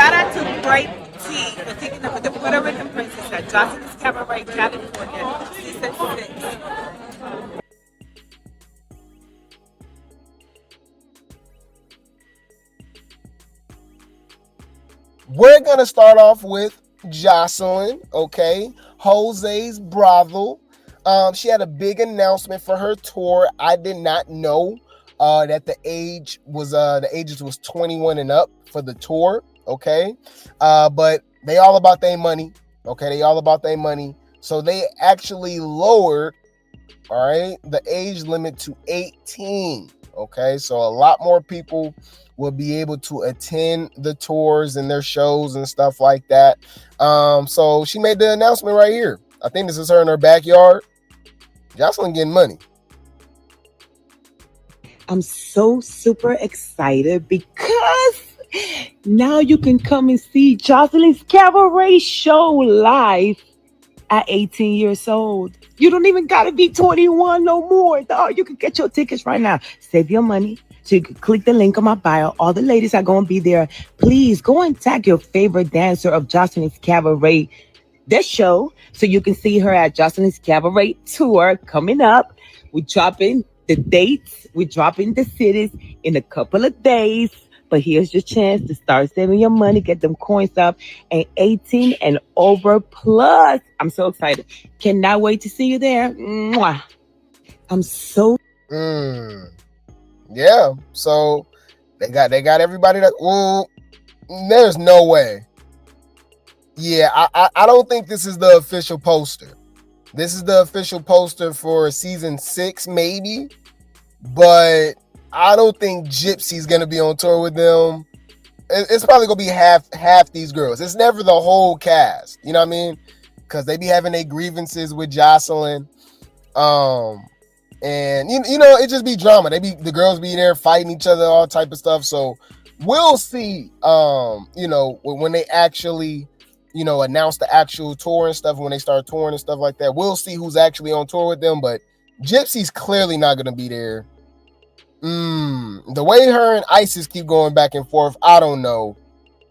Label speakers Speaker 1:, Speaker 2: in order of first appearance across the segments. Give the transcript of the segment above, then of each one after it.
Speaker 1: shout out to Grape for taking up with the Puerto Rican princess at Joseline Cabaret, California, season 6.
Speaker 2: We're going to start off with Joseline, okay? Jose's brothel. She had a big announcement for her tour. I did not know that the ages was 21 and up for the tour, okay? But they all about their money, okay? They all about their money. So they actually lowered, all right, the age limit to 18, okay? So a lot more people will be able to attend the tours and their shows and stuff like that. So she made the announcement right here. I think this is her in her backyard. Joseline getting money.
Speaker 3: I'm so super excited because now you can come and see Joseline's Cabaret show live at 18 years old. You don't even got to be 21 no more, dog. You can get your tickets right now. Save your money. So you can click the link on my bio. All the ladies are going to be there. Please go and tag your favorite dancer of Joseline's Cabaret this show so you can see her at Joseline's Cabaret tour coming up. We're dropping the dates. We're dropping the cities in a couple of days. But here's your chance to start saving your money, get them coins up, and 18 and over plus. I'm so excited. Cannot wait to see you there. Mwah. I'm so...
Speaker 2: Yeah, so they got everybody that. Well, there's no way. Yeah, I don't think this is the official poster. This is the official poster for season 6, maybe, but I don't think Gypsy's gonna be on tour with them. It's probably gonna be half these girls. It's never the whole cast. You know what I mean? Because they be having their grievances with Joseline. And you know, it just be drama. The girls be there fighting each other, all type of stuff. So we'll see. You know, when they actually, you know, announce the actual tour and stuff, when they start touring and stuff like that, we'll see who's actually on tour with them. But Gypsy's clearly not gonna be there. The way her and Isis keep going back and forth, I don't know.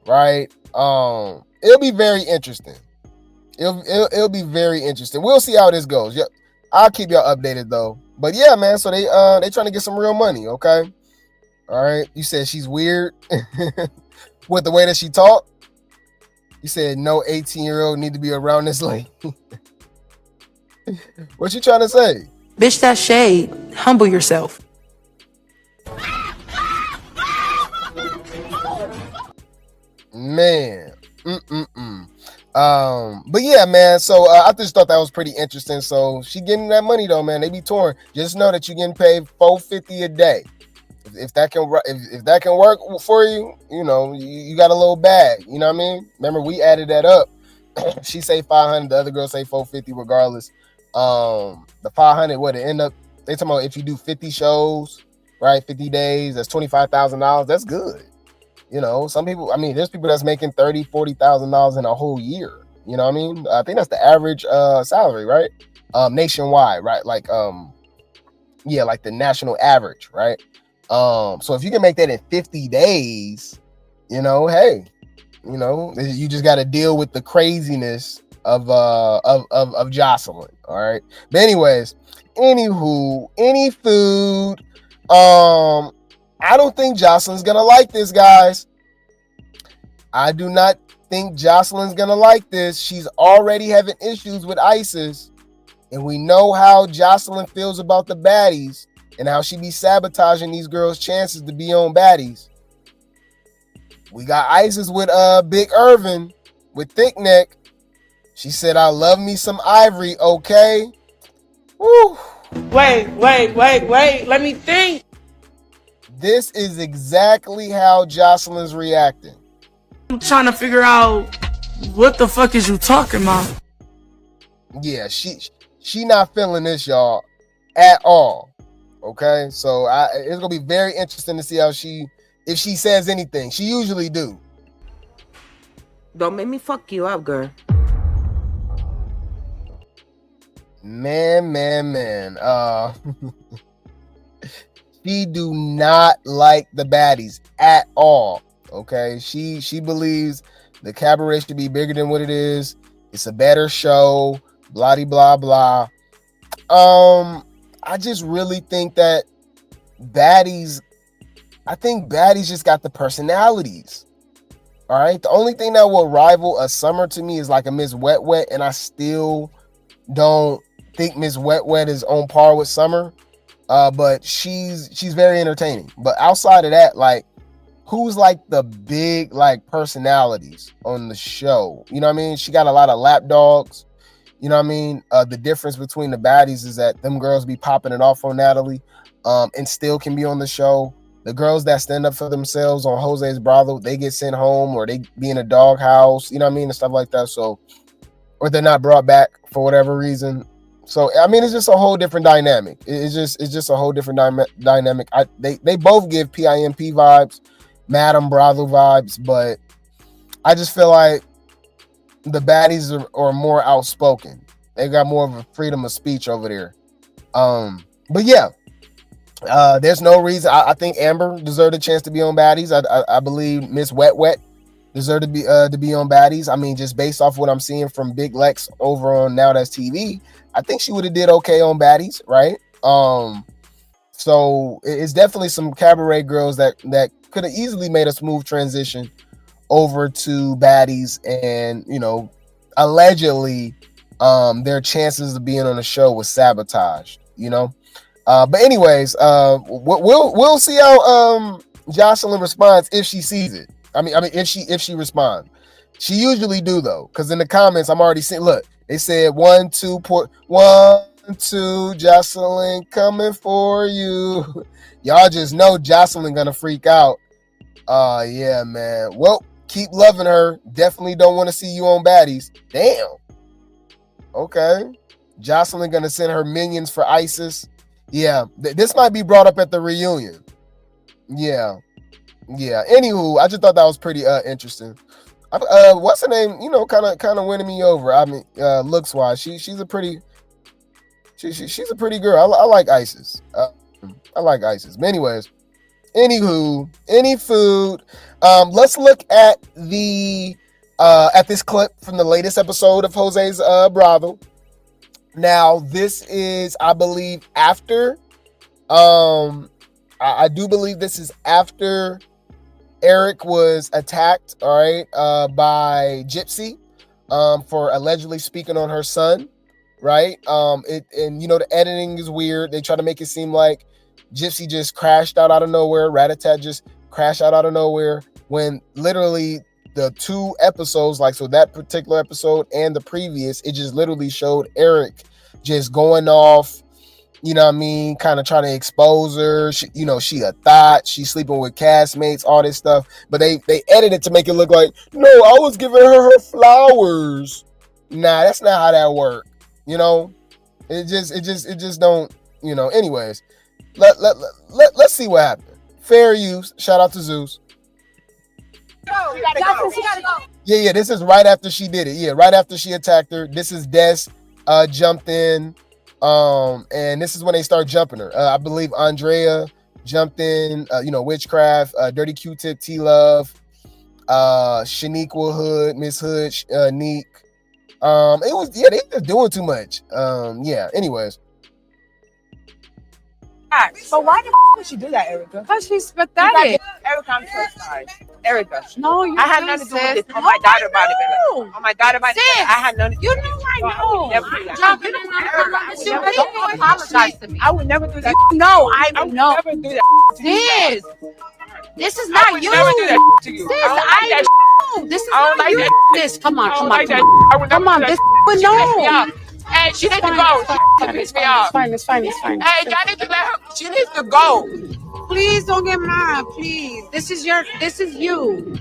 Speaker 2: Right? It'll be very interesting. It'll be very interesting. We'll see how this goes. Yeah, I'll keep y'all updated though. But yeah, man, so they trying to get some real money, okay? All right. You said she's weird with the way that she talk. You said no 18-year-old need to be around this lane. What you trying to say?
Speaker 4: Bitch, that shade. Humble yourself.
Speaker 2: Man. But yeah, man, so I just thought that was pretty interesting. So she getting that money though, man. They be touring. Just know that you're getting paid $450 a day. If that can work for you, you know, you got a little bag. You know what I mean? Remember, we added that up. She say 500, the other girl say 450 regardless. The 500, what it end up, they talking about if you do 50 shows, right? 50 days, that's $25,000. That's good. You know, some people, I mean, there's people that's making $30,000, $40,000 in a whole year. You know what I mean? I think that's the average salary, right? Nationwide, right? Like, yeah, like the national average, right? So if you can make that in 50 days, you know, hey, you know, you just got to deal with the craziness of Joseline. All right. But anyways, any food, I don't think Joseline's gonna like this, guys. I do not think Joseline's gonna like this. She's already having issues with Isis, and we know how Joseline feels about the baddies and how she be sabotaging these girls' chances to be on baddies. We got Isis with Big Irvin with Thick Neck. She said, "I love me some Ivori, okay?" Woo.
Speaker 5: Wait. Let me think.
Speaker 2: This is exactly how Joseline's reacting.
Speaker 5: I'm trying to figure out what the fuck is you talking about.
Speaker 2: Yeah, she not feeling this, y'all, at all. Okay, so it's gonna be very interesting to see how if she says anything. She usually do.
Speaker 3: Don't make me fuck you up, girl.
Speaker 2: Man. She do not like the baddies at all. Okay, she believes the cabaret should be bigger than what it is. It's a better show. Blah blah blah. I just really think that Baddies. I think Baddies just got the personalities. All right. The only thing that will rival a Summer to me is like a Miss Wet Wet, and I still don't think Miss Wet Wet is on par with Summer. But she's very entertaining. But outside of that, like, who's like the big like personalities on the show? You know what I mean? She got a lot of lapdogs. You know what I mean? The difference between the Baddies is that them girls be popping it off on Natalie, and still can be on the show. The girls that stand up for themselves on Jose's brothel, they get sent home or they be in a doghouse, you know what I mean, and stuff like that. So, or they're not brought back for whatever reason. So, I mean, it's just a whole different dynamic. It's just a whole different dynamic. They both give PIMP vibes, Madam Brothel vibes, but I just feel like the Baddies are more outspoken. They got more of a freedom of speech over there. But yeah. There's no reason. I think Amber deserved a chance to be on Baddies. I believe Miss Wet Wet deserved to be on Baddies. I mean, just based off what I'm seeing from Big Lex over on Now That's TV, I think she would have did okay on Baddies, right? So it's definitely some cabaret girls that could have easily made a smooth transition over to Baddies, and you know, allegedly, their chances of being on the show was sabotaged. You know. But anyways, we'll see how Joseline responds if she sees it. I mean if she responds. She usually do though, because in the comments I'm already seeing. Look, they said 1, 2, Joseline coming for you. Y'all just know Joseline gonna freak out. Yeah, man. Well, keep loving her. Definitely don't want to see you on Baddies. Damn. Okay. Joseline gonna send her minions for ISIS. Yeah, this might be brought up at the reunion. Yeah. Anywho, I just thought that was pretty interesting. What's her name? You know, kind of winning me over. I mean, looks wise, she's a pretty girl. I like ISIS. I like ISIS. But anyways, anywho, any food. Let's look at this clip from the latest episode of Jose's brothel. Now, this is, I believe, after, I do believe this is after Eric was attacked, all right, by Gypsy, for allegedly speaking on her son, right? And you know, the editing is weird. They try to make it seem like Gypsy just crashed out of nowhere. Rat-a-tat just crashed out of nowhere, when literally the two episodes, like, so that particular episode and the previous, it just literally showed Eric just going off, you know what I mean, kind of trying to expose her. She, you know, she a thought, she's sleeping with castmates, all this stuff. But they edited to make it look like, no, I was giving her flowers. Nah, that's not how that worked. You know, it just don't, you know. Anyways, let's see what happened. Fair use. Shout out to Zeus.
Speaker 1: Go. She gotta go.
Speaker 2: Yeah, this is right after she did it. Yeah, right after she attacked her. This is Des jumped in. And this is when they start jumping her. I believe Andrea jumped in, you know, Witchcraft, Dirty Q-Tip, T-Love, Shaniqua Hood, Miss Hood, Neek. It was, yeah, they just doing too much. Yeah, anyways.
Speaker 1: So why the would she do that, Erica?
Speaker 6: Because she's pathetic.
Speaker 1: Erica, I'm so sorry. Erica.
Speaker 6: No, you
Speaker 1: I had nothing to do with this. Oh my daughter body. Oh my daughter body. I had nothing to do with it.
Speaker 6: I know.
Speaker 1: Never do that.
Speaker 6: Drop it in the
Speaker 1: Don't apologize to me. I would never do that.
Speaker 6: No, I would
Speaker 1: never do that.
Speaker 6: This is not you.
Speaker 1: Never do that to you.
Speaker 6: Sis,
Speaker 1: I
Speaker 6: know. This is
Speaker 1: I don't
Speaker 6: not
Speaker 1: like
Speaker 6: you.
Speaker 1: that.
Speaker 6: This, come on,
Speaker 1: don't
Speaker 6: come
Speaker 1: like
Speaker 6: on,
Speaker 1: that.
Speaker 6: come on.
Speaker 1: I would never
Speaker 6: Come on,
Speaker 1: do
Speaker 6: this
Speaker 1: that.
Speaker 6: no.
Speaker 1: She pissed me off. Hey, she needs to go. She pissed me off.
Speaker 6: It's fine.
Speaker 1: Hey, y'all need to let her. She needs to go.
Speaker 6: Please don't get mad, please. This is you.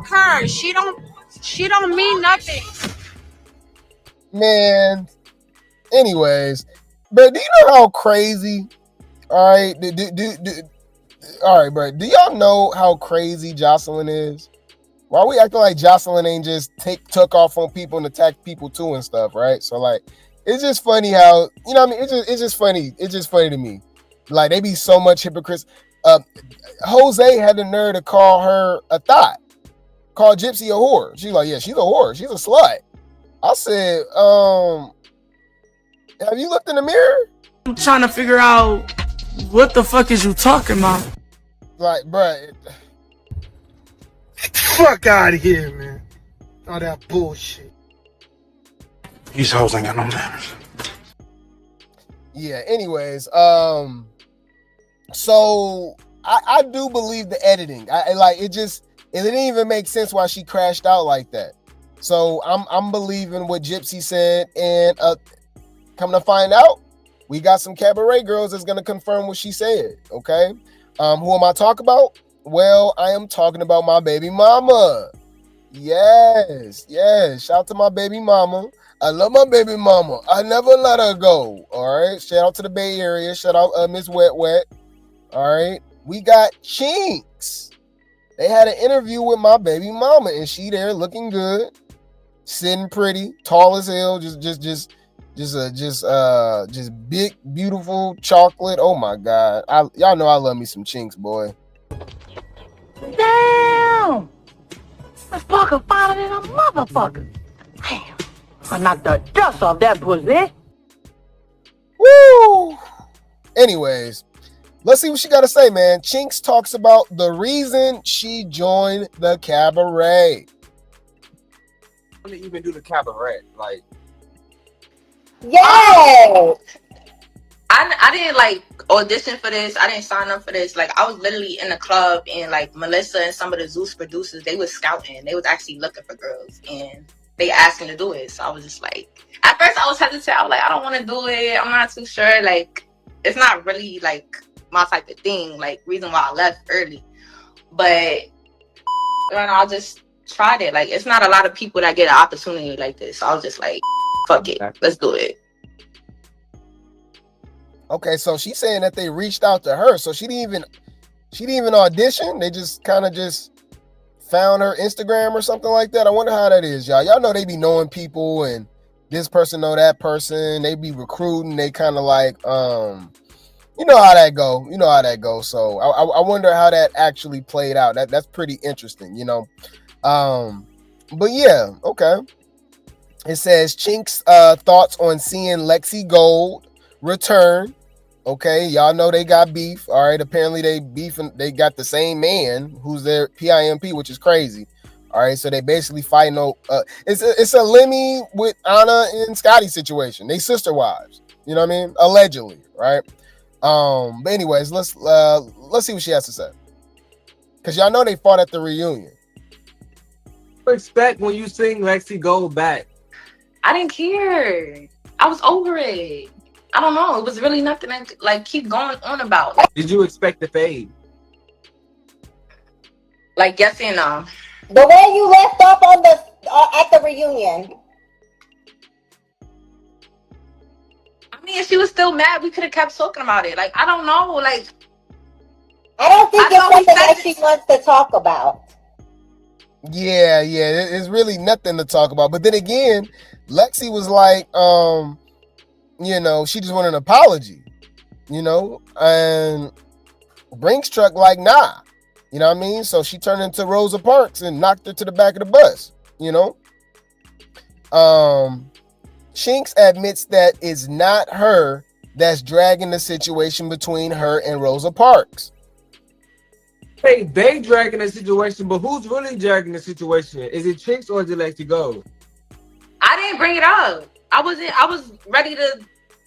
Speaker 6: Her. She don't mean nothing.
Speaker 2: Man. Anyways, but do you know how crazy? All right, all right, bro. Do y'all know how crazy Joseline is? Why we acting like Joseline ain't just took off on people and attacked people too and stuff, right? So like, it's just funny how, you know what I mean? It's just funny. It's just funny to me. Like, they be so much hypocrites. Jose had the nerve to call her a thought, call Gypsy a whore. She's like, yeah, she's a whore. She's a slut. I said, have you looked in the mirror?
Speaker 5: I'm trying to figure out what the fuck is you talking about?
Speaker 2: Like, bruh.
Speaker 7: Get the fuck out of here, man. All that bullshit. These hoes ain't got no manners.
Speaker 2: Yeah, anyways, so I do believe the editing. I like it didn't even make sense why she crashed out like that. So I'm believing what Gypsy said, and come to find out, we got some cabaret girls that's gonna confirm what she said. Okay. Who am I talking about? Well, I am talking about my baby mama. Yes. Shout out to my baby mama. I love my baby mama. I never let her go. All right. Shout out to the Bay Area. Shout out Miss Wet Wet. All right. We got Chinx. They had an interview with my baby mama, and she there looking good, sitting pretty, tall as hell, just big, beautiful chocolate. Oh my God. Y'all know I love me some Chinx, boy.
Speaker 8: Damn! This fucker finer than a motherfucker. Damn. I knocked the dust off that pussy.
Speaker 2: Woo! Anyways, let's see what she got to say, man. Chinx talks about the reason she joined the cabaret.
Speaker 9: I didn't even do the cabaret. Like,
Speaker 10: Yes. I didn't like audition for this. I didn't sign up for this. Like, I was literally in the club, and like Melissa and some of the Zeus producers, they was scouting. They was actually looking for girls, and they asked me to do it. So I was just like, at first I was hesitant. I was like, I don't want to do it. I'm not too sure. Like, it's not really like my type of thing. Like, reason why I left early. But I just tried it. Like, it's not a lot of people that get an opportunity like this. So I was just like, fuck it, let's do it.
Speaker 2: Okay, so she's saying that they reached out to her, so she didn't even audition. They just kind of just found her Instagram or something like that. I wonder how that is, y'all. Y'all know they be knowing people, and this person know that person. They be recruiting. They kind of like, you know how that go. So I wonder how that actually played out. That's pretty interesting, you know. But yeah, okay. It says Chinx thoughts on seeing Lexi Gold return. Okay, y'all know they got beef. All right, apparently they beefing. They got the same man who's their PIMP, which is crazy. All right, so they basically fighting. It's a Lemmy with Anna and Scotty situation. They sister wives. You know what I mean? Allegedly, right? But anyways, let's see what she has to say. Cause y'all know they fought at the reunion.
Speaker 9: what do you expect when you sing Lexi Gold back?
Speaker 10: I didn't care. I was over it. I don't know. It was really nothing to like keep going on about.
Speaker 9: Did you expect the fade?
Speaker 10: Like, yes and no. The way you left off on the at the reunion. I mean, if she was still mad, we could have kept talking about it. Like, I don't know. Like,
Speaker 11: I don't think it's something that she wants to talk about.
Speaker 2: Yeah, it's really nothing to talk about. But then again, Lexi was like, you know, she just wanted an apology, you know, and Brinks truck like, nah, you know what I mean? So she turned into Rosa Parks and knocked her to the back of the bus, you know. Chinx admits that it's not her that's dragging the situation between her and Rosa Parks.
Speaker 9: Hey, they dragging the situation, but who's really dragging the situation? Is it Chinx or is it Lexi Gold?
Speaker 10: I didn't bring it up. I was ready to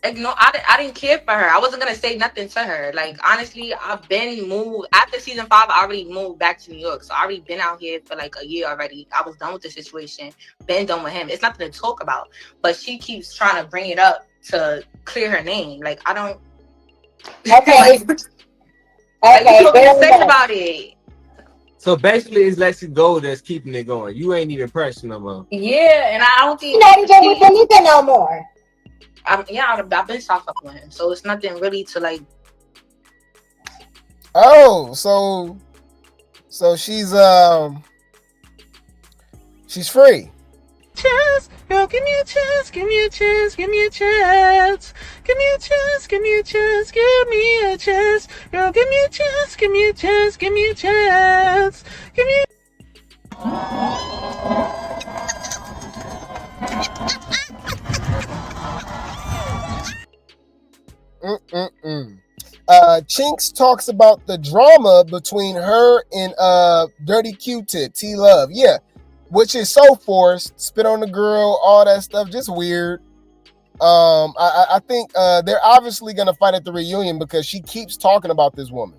Speaker 10: ignore. I didn't care for her. I wasn't gonna say nothing to her. Like, honestly, I've been moved after season 5. I already moved back to New York, so I already been out here for like a year already. I was done with the situation. Been done with him. It's nothing to talk about. But she keeps trying to bring it up to clear her name. Like, I don't.
Speaker 11: Okay.
Speaker 10: Like, you told me to say about it.
Speaker 9: So basically, it's Lexi Gold that's keeping it going. You ain't even pressing no more.
Speaker 10: Yeah, and I don't think
Speaker 11: You're not even with Anita no more.
Speaker 10: I've been soft up with him, so it's nothing really to like.
Speaker 2: Oh, so she's free.
Speaker 5: chance, girl, give me a chance, give me a chance, give me a chance, give me a chance, give me a chance, give me a chance, girl, give me a chance, give me a chance, give me a chance, give me.
Speaker 2: Chinx talks about the drama between her and Dirty Q-Tip, T-Love. Yeah, which is so forced. Spit on the girl, all that stuff, just weird. I think they're obviously gonna fight at the reunion because she keeps talking about this woman.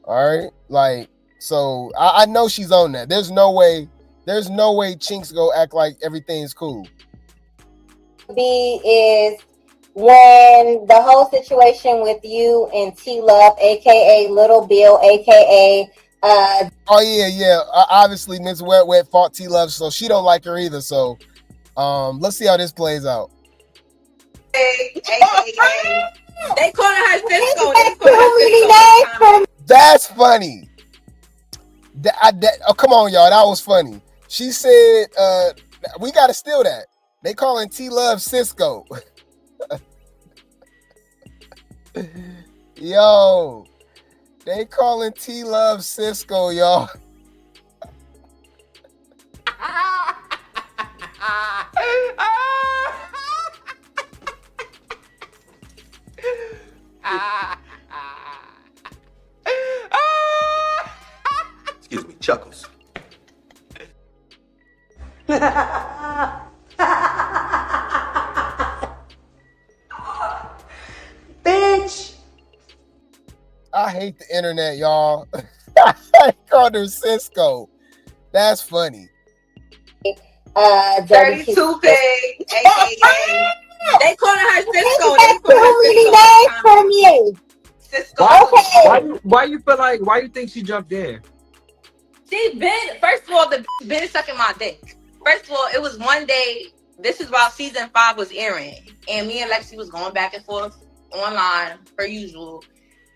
Speaker 2: All right, like, so I know she's on that. There's no way Chinx go act like everything's cool.
Speaker 11: B is when the whole situation with you and T-Love, aka Little Bill, aka
Speaker 2: oh yeah. Obviously Miss Wet fought T-Love, so she don't like her either. So let's see how this plays out.
Speaker 10: Hey. They calling her Cisco.
Speaker 2: That's funny. Oh, come on, y'all. That was funny. She said, we got to steal that. They calling T-Love Cisco. Yo, they calling T-Love Cisco, y'all.
Speaker 12: Excuse me, Chuckles.
Speaker 11: bitch.
Speaker 2: I hate the internet, y'all. I called her Cisco. That's funny.
Speaker 10: 32 Pig, aka. They calling her Cisco. Cisco.
Speaker 9: Why you think she jumped in?
Speaker 10: She been, first of all, the been sucking my dick. First of all, it was one day, this is while season 5 was airing, and me and Lexi was going back and forth online, per usual.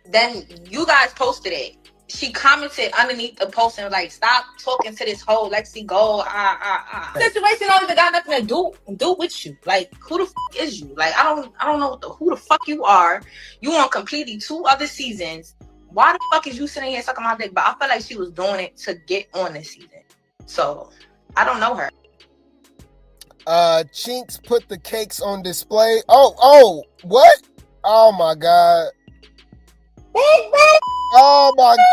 Speaker 10: Then you guys posted it. She commented underneath the post and was like, stop talking to this hoe, Lexi, go, Situation don't even got nothing to do with you. Like, who the fuck is you? Like, I don't know who the fuck you are. You on completely 2 other seasons. Why the fuck is you sitting here sucking my dick? But I felt like she was doing it to get on this season. So, I don't know her.
Speaker 2: Chinx put the cakes on display. Oh, what? Oh my God. Oh my God.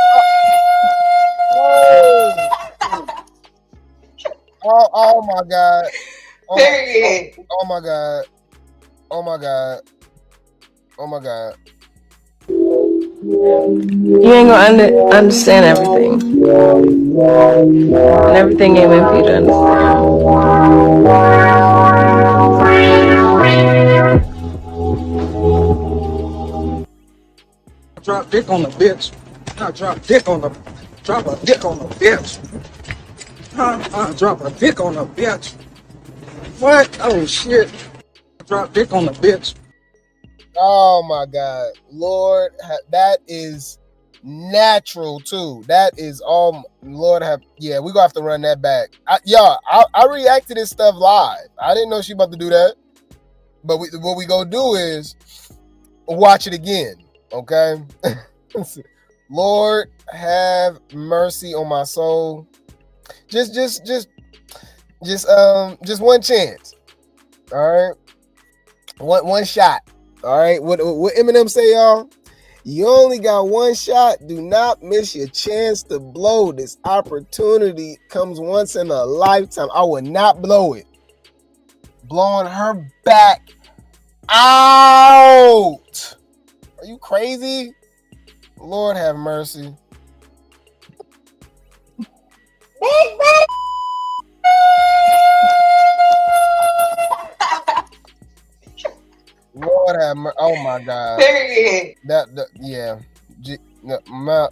Speaker 2: Oh my God.
Speaker 10: Period.
Speaker 2: Oh my God. Oh my God. Oh my God.
Speaker 4: You ain't gonna understand everything. And everything ain't meant for you to understand.
Speaker 7: Drop dick on the bitch. Drop a dick on the bitch. Drop a dick on the bitch. What? Oh shit. Drop dick on the bitch.
Speaker 2: Oh my God. Lord, that is natural too. That is all. Lord have, yeah, we're gonna have to run that back. I react to this stuff live. I didn't know she about to do that. But what we gonna do is watch it again. Okay. Lord have mercy on my soul. Just one chance. All right. One shot. All right. What Eminem say, y'all? You only got one shot. Do not miss your chance to blow. This opportunity comes once in a lifetime. I will not blow it. Blowing her back out. Are you crazy? Lord have mercy. Lord have mercy. Oh my God.
Speaker 10: Period.
Speaker 2: Yeah.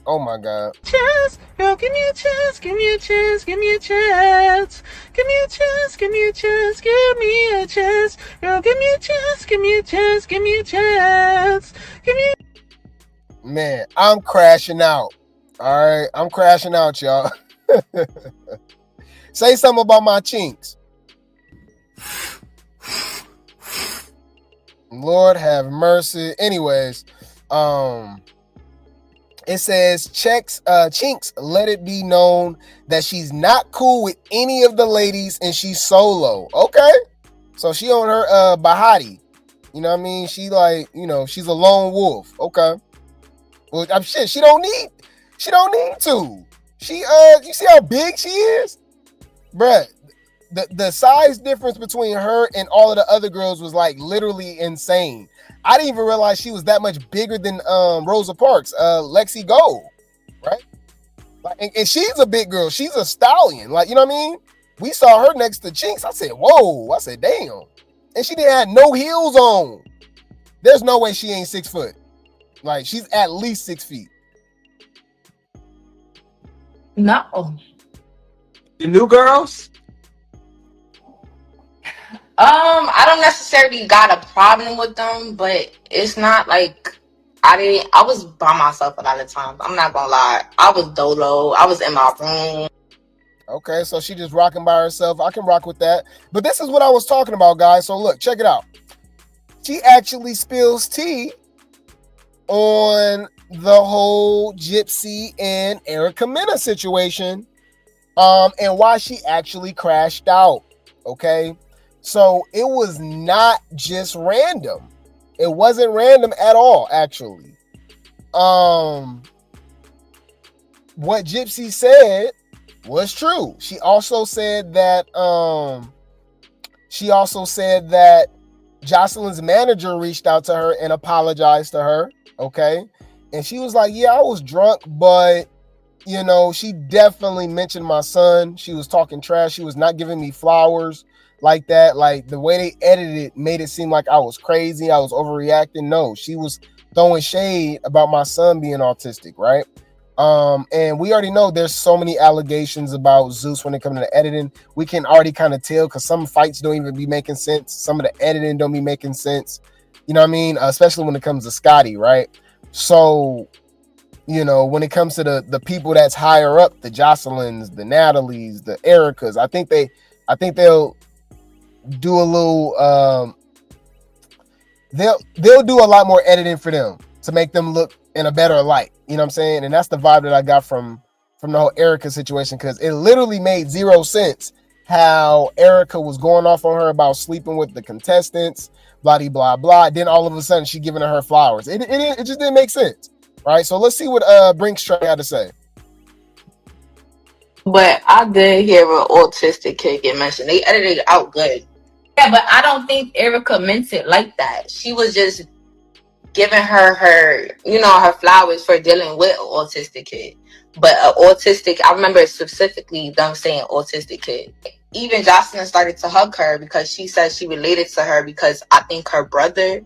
Speaker 2: Oh my God.
Speaker 5: Chance, girl, give me a chance, give me a chance, give me a chance, give me a chance, give me a chance, give me a chance, girl, give me a chance, give me a chance, give me a chance, give me.
Speaker 2: Man, I'm crashing out. All right, I'm crashing out, y'all. Say something about my Chinx. Lord have mercy. Anyways, it says Chinx let it be known that she's not cool with any of the ladies and she's solo. Okay. So she on her Bahati. You know what I mean? She like, you know, she's a lone wolf. Okay. Well, I'm shit. She don't need to. She you see how big she is? Bruh. The size difference between her and all of the other girls was like literally insane. I didn't even realize she was that much bigger than Rosa Parks, Lexi Gold, right? Like, and she's a big girl. She's a stallion. Like, you know what I mean? We saw her next to Chinx. I said, whoa. I said, damn. And she didn't have no heels on. There's no way she ain't 6 foot. Like, she's at least 6 feet.
Speaker 10: No.
Speaker 9: The new girls?
Speaker 10: I don't necessarily got a problem with them, but it's not like I was by myself a lot of times. I'm not gonna lie. I was dolo. I was in my room.
Speaker 2: Okay, so she just rocking by herself. I can rock with that. But this is what I was talking about, guys. So look, check it out. She actually spills tea on the whole Gypsy and Erica Mena situation, and why she actually crashed out. Okay. So it was not just random. It wasn't random at all, actually. What Gypsy said was true. She also said that Joseline's manager reached out to her and apologized to her. Okay. And she was like, yeah, I was drunk, but you know, she definitely mentioned my son. She was talking trash. She was not giving me flowers like that. Like the way they edited it made it seem like I was crazy. I was overreacting. No, she was throwing shade about my son being autistic, right? And we already know there's so many allegations about Zeus when it comes to editing. We can already kind of tell because some fights don't even be making sense. Some of the editing don't be making sense. You know what I mean? Especially when it comes to Scotty, right? So, you know, when it comes to the people that's higher up, the Joselines, the Natalies, the Ericas, I think they'll do a little they'll do a lot more editing for them to make them look in a better light. You know what I'm saying? And that's the vibe that I got from the whole Erica situation, because it literally made zero sense how Erica was going off on her about sleeping with the contestants, blah blah blah. Then all of a sudden she giving her flowers. It just didn't make sense. Right? So let's see what Brinkstray had to say.
Speaker 10: But I did hear an autistic kid get mentioned. They edited it out good. Yeah, but I don't think Erica meant it like that. She was just giving her flowers for dealing with an autistic kid. But I remember specifically them saying autistic kid. Even Joseline started to hug her because she said she related to her because I think her brother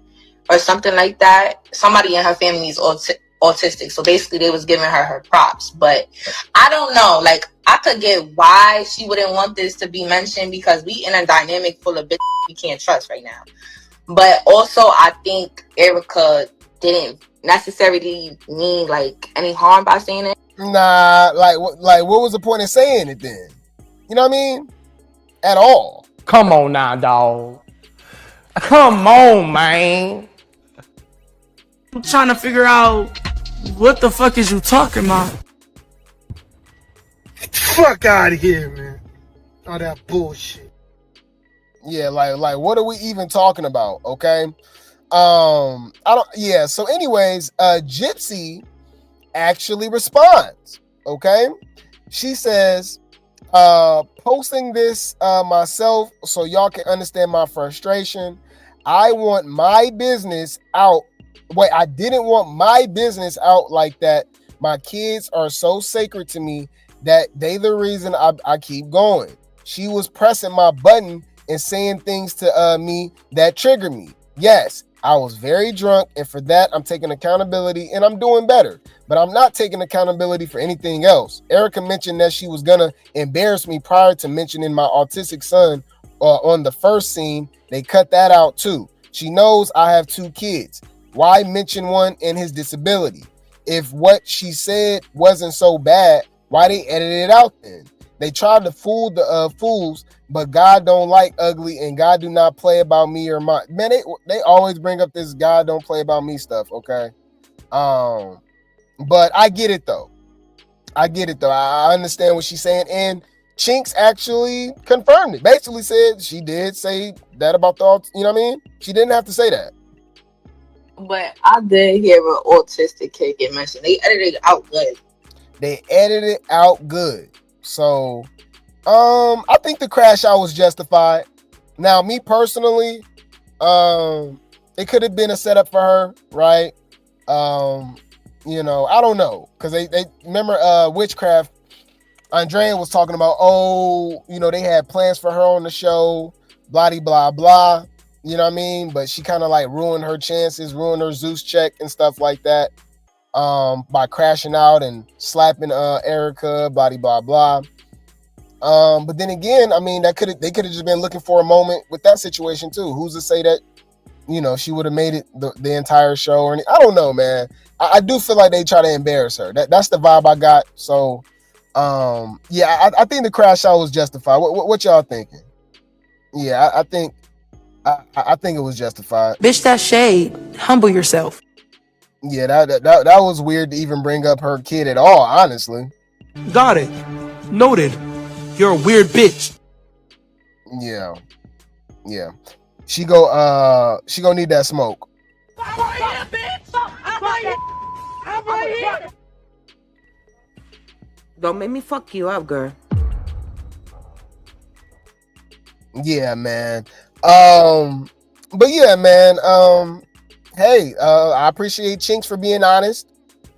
Speaker 10: or something like that, somebody in her family is autistic. So basically they was giving her props. But I don't know. Like, I could get why she wouldn't want this to be mentioned because we in a dynamic full of bitches we can't trust right now. But also, I think Erica didn't necessarily mean like any harm by saying it.
Speaker 2: Nah, like what was the point of saying it then? You know what I mean? At all.
Speaker 13: Come on now, dog. Come on, man.
Speaker 5: I'm trying to figure out what the fuck is you talking about?
Speaker 7: Fuck out of here, man. All that bullshit.
Speaker 2: Yeah, like what are we even talking about? Okay. So anyways, Gypsy actually responds. Okay. She says, posting this myself so y'all can understand my frustration. I want my business out. Wait, I didn't want my business out like that. My kids are so sacred to me that they the reason I keep going. She was pressing my button and saying things to me that trigger me. Yes, I was very drunk, and for that, I'm taking accountability, and I'm doing better. But I'm not taking accountability for anything else. Erica mentioned that she was gonna embarrass me prior to mentioning my autistic son on the first scene. They cut that out too. She knows I have 2 kids. Why mention one and his disability? If what she said wasn't so bad, why they edited it out then? They tried to fool the fools, but God don't like ugly, and God do not play about me or my man. They always bring up this God don't play about me stuff. Okay, but I get it though. I understand what she's saying, and Chinx actually confirmed it. Basically said she did say that about the, you know what I mean? She didn't have to say that.
Speaker 10: But I did hear an autistic kid get mentioned. They edited it out good. So, I think the crash out was justified. Now, me personally, it could have been a setup for her, right? You know, I don't know, because they remember Witchcraft. Andrea was talking about, you know, they had plans for her on the show, blah blah blah. You know what I mean? But she kind of like ruined her chances, ruined her Zeus check and stuff like that, by crashing out and slapping Erica, blah blah blah. But then again, I mean, they could have just been looking for a moment with that situation too. Who's to say that, you know, she would have made it the entire show? Or I don't know, man. I do feel like they try to embarrass her. That's the vibe I got. So, yeah, I think the crash out was justified. What y'all thinking? Yeah, I think it was justified.
Speaker 14: Bitch, that shade. Humble yourself.
Speaker 2: Yeah, that was weird to even bring up her kid at all, honestly.
Speaker 15: Got it. Noted. You're a weird bitch.
Speaker 2: Yeah. She gonna need that smoke.
Speaker 3: Don't make me fuck you up, girl.
Speaker 2: Yeah, man. But yeah, man. Hey, I appreciate Chinx for being honest.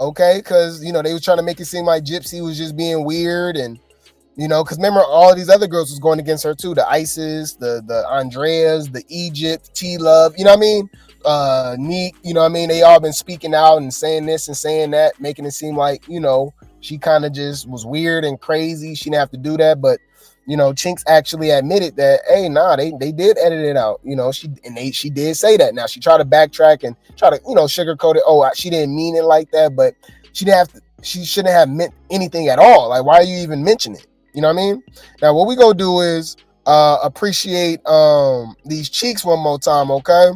Speaker 2: Okay, because you know they were trying to make it seem like Gypsy was just being weird, and you know, because remember all of these other girls was going against her too. The Isis, the Andreas, the Egypt, T-Love. You know what I mean? Neek. You know what I mean? They all been speaking out and saying this and saying that, making it seem like, you know, she kind of just was weird and crazy. She didn't have to do that, but you know, Chinx actually admitted that, hey, nah, they did edit it out. You know, she did say that. Now she tried to backtrack and try to, you know, sugarcoat it. Oh, she didn't mean it like that, but she shouldn't have meant anything at all. Like, why are you even mentioning it? You know what I mean? Now, what we gonna do is appreciate these cheeks one more time, okay?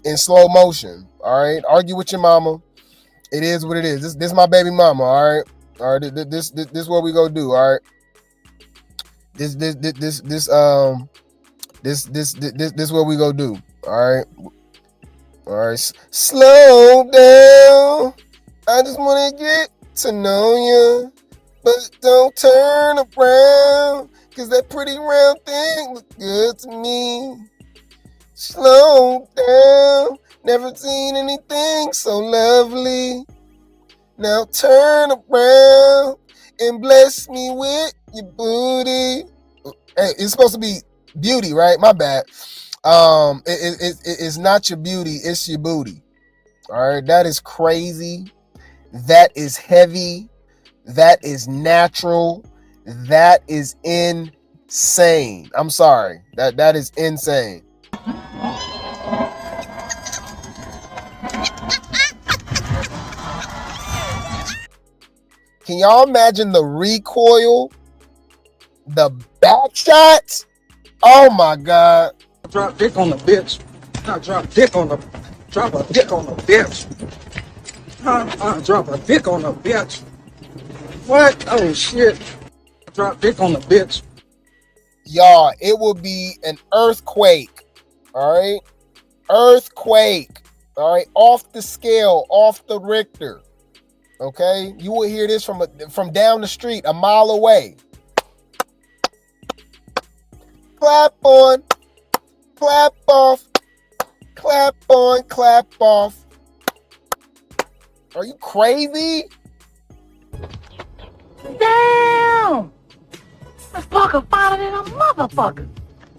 Speaker 2: In slow motion. All right. Argue with your mama. It is what it is. This my baby mama. All right. All right. This what we gonna do. All right. This what we gonna do. All right. Slow down. I just wanna get to know you, but don't turn around, cause that pretty round thing look good to me. Slow down. Never seen anything so lovely. Now turn around and bless me with your booty. Hey, it's supposed to be beauty, right? My bad. It's not your beauty, it's your booty. All right, that is crazy. That is heavy. That is natural. That is insane. I'm sorry. That is insane. Can y'all imagine the recoil? The back shots? Oh my God.
Speaker 7: Drop dick on the bitch. Drop a dick on the bitch. Drop a dick on the bitch. What? Oh shit. Drop dick on the bitch.
Speaker 2: Y'all, it will be an earthquake. All right? Earthquake. All right? Off the scale, off the Richter. Okay? You will hear this from down the street, a mile away. Clap on, clap off, clap on, clap off. Are you crazy?
Speaker 8: Damn! This fucker finer than a motherfucker.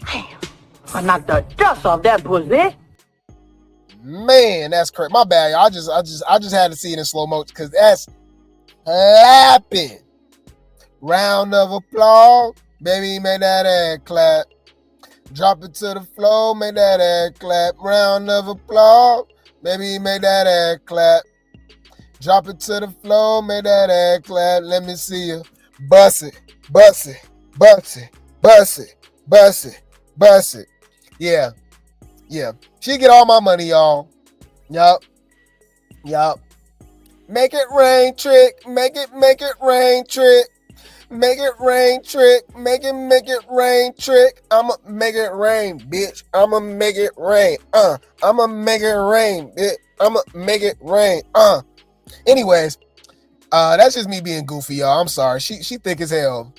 Speaker 8: Damn. I knocked the dust off that pussy.
Speaker 2: Man, that's crazy. My bad, y'all. I just had to see it in slow motion because that's clapping. Round of applause. Baby, make that ass clap. Drop it to the floor, make that ass clap. Round of applause. Baby, make that ass clap. Drop it to the floor, make that ass clap. Let me see you. Bust it, bust it, Bust it, bust it, bust it, bust it. Yeah, yeah. She get all my money, y'all. Yup. Make it rain, trick. Make it rain, trick. Make it rain, trick. Make it rain, trick. I'ma make it rain, bitch. I'ma make it rain. I'ma make it rain, bitch. I'ma make it rain. Anyways, that's just me being goofy, y'all. I'm sorry. She thick as hell.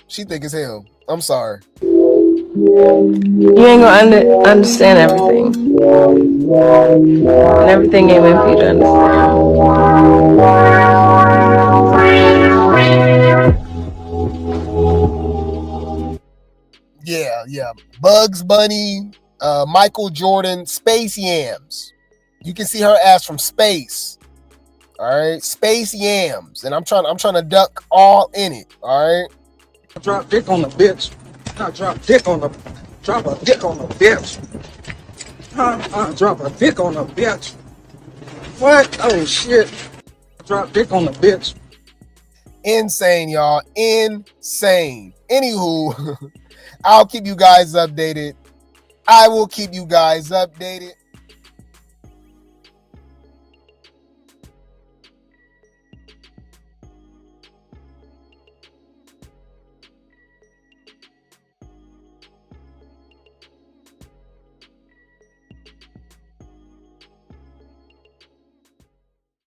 Speaker 2: I'm sorry.
Speaker 4: You ain't gonna understand everything. And everything ain't meant for you to understand.
Speaker 2: Yeah. Bugs Bunny, Michael Jordan, Space Yams. You can see her ass from space. All right, Space Yams, and I'm trying to duck all in it. All right.
Speaker 7: Drop dick on the bitch. Drop a dick on the bitch. Drop a dick on the bitch. What? Oh shit. Drop dick on the bitch.
Speaker 2: Insane, y'all. Insane. Anywho, I'll keep you guys updated. I will keep you guys updated.